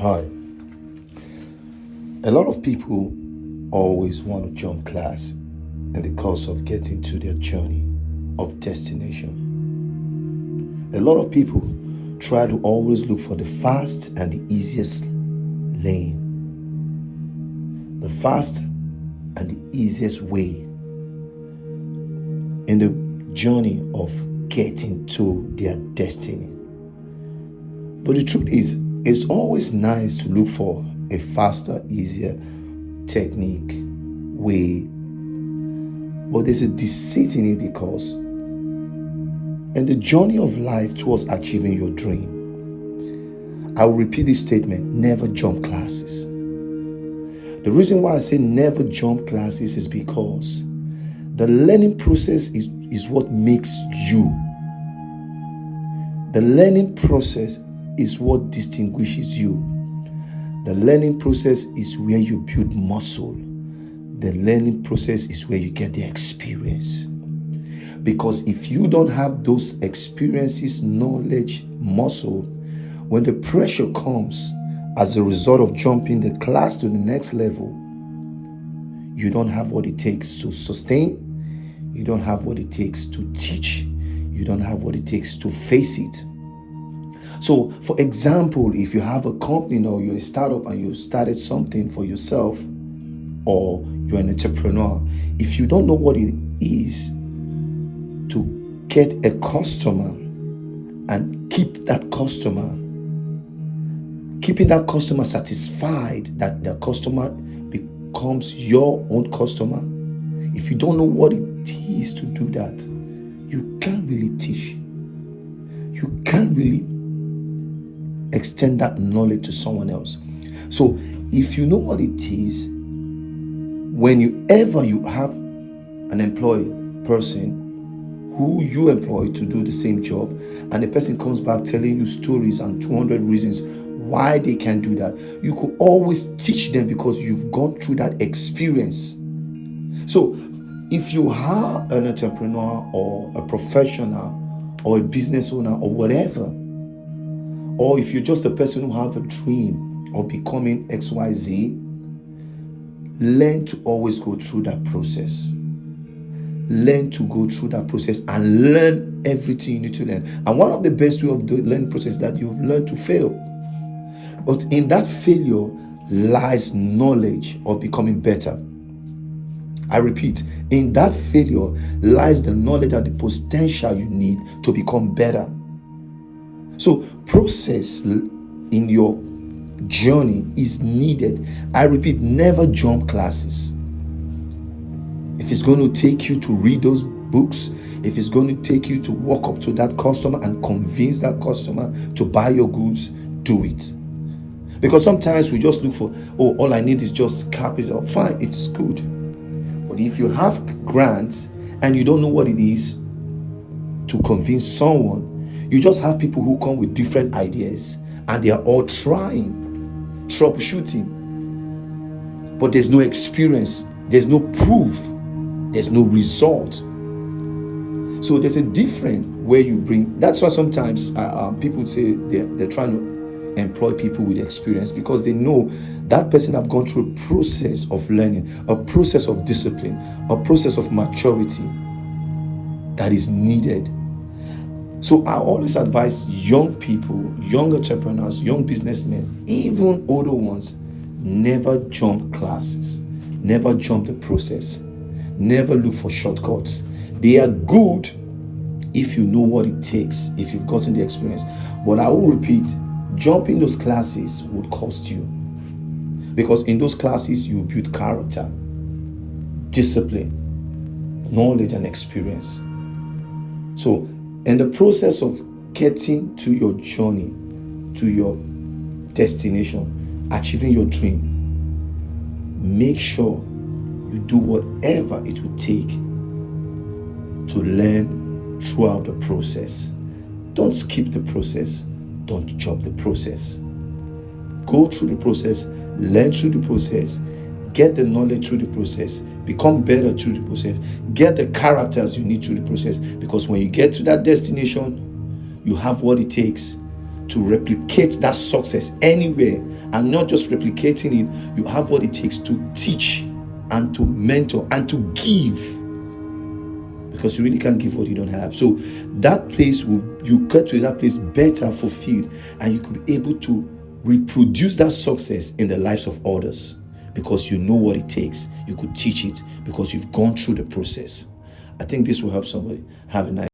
Hi. A lot of people always want to jump class in the course of getting to their journey of destination. A lot of people try to always look for the fast and the easiest lane, the fast and the easiest way in the journey of getting to their destiny. But the truth is, it's always nice to look for a faster, easier technique, way. But there's a deceit in it because in the journey of life towards achieving your dream, I will repeat this statement: never jump classes. The reason why I say never jump classes is because the learning process is what makes you. The learning process is what distinguishes you. The learning process is where you build muscle. The learning process is where you get the experience. Because if you don't have those experiences, knowledge, muscle, when the pressure comes as a result of jumping the class to the next level, you don't have what it takes to sustain. You don't have what it takes to teach. You don't have what it takes to face it. So, for example, if you have a company or you're a startup and you started something for yourself, or you're an entrepreneur, if you don't know what it is to get a customer and keeping that customer satisfied, that the customer becomes your own customer, if you don't know what it is to do that, you can't really teach. You can't really extend that knowledge to someone else. So if you know what it is, whenever you have an employee person who you employ to do the same job, and the person comes back telling you stories and 200 reasons why they can't do that, you could always teach them because you've gone through that experience. So if you are an entrepreneur or a professional or a business owner or whatever, or if you're just a person who have a dream of becoming XYZ, learn to always go through that process. Learn to go through that process and learn everything you need to learn. And one of the best way of the learning process is that you've learned to fail. But in that failure lies knowledge of becoming better. I repeat, in that failure lies the knowledge and the potential you need to become better. So process in your journey is needed. I repeat, never jump classes. If it's going to take you to read those books, if it's going to take you to walk up to that customer and convince that customer to buy your goods, do it. Because sometimes we just look for, all I need is just capital. Fine, it's good. But if you have grants and you don't know what it is to convince someone, you just have people who come with different ideas and they are all troubleshooting. But there's no experience, there's no proof, there's no result. So there's a difference where you bring. That's why sometimes people say they're trying to employ people with experience, because they know that person have gone through a process of learning, a process of discipline, a process of maturity that is needed. So I always advise young people, young entrepreneurs, young businessmen, even older ones, never jump classes, never jump the process, never look for shortcuts. They are good if you know what it takes, if you've gotten the experience. But I will repeat, jumping those classes would cost you, because in those classes you build character, discipline, knowledge, and experience. So in the process of getting to your journey, to your destination, achieving your dream, make sure you do whatever it will take to learn throughout the process. Don't skip the process. Don't jump the process. Go through the process, learn through the process, get the knowledge through the process, become better through the process, get the characters you need through the process. Because when you get to that destination, you have what it takes to replicate that success anywhere and not just replicating it. You have what it takes to teach and to mentor and to give, because you really can't give what you don't have. So that place you get to that place better fulfilled, and you could be able to reproduce that success in the lives of others, because you know what it takes. You could teach it because you've gone through the process. I think this will help somebody. Have a nice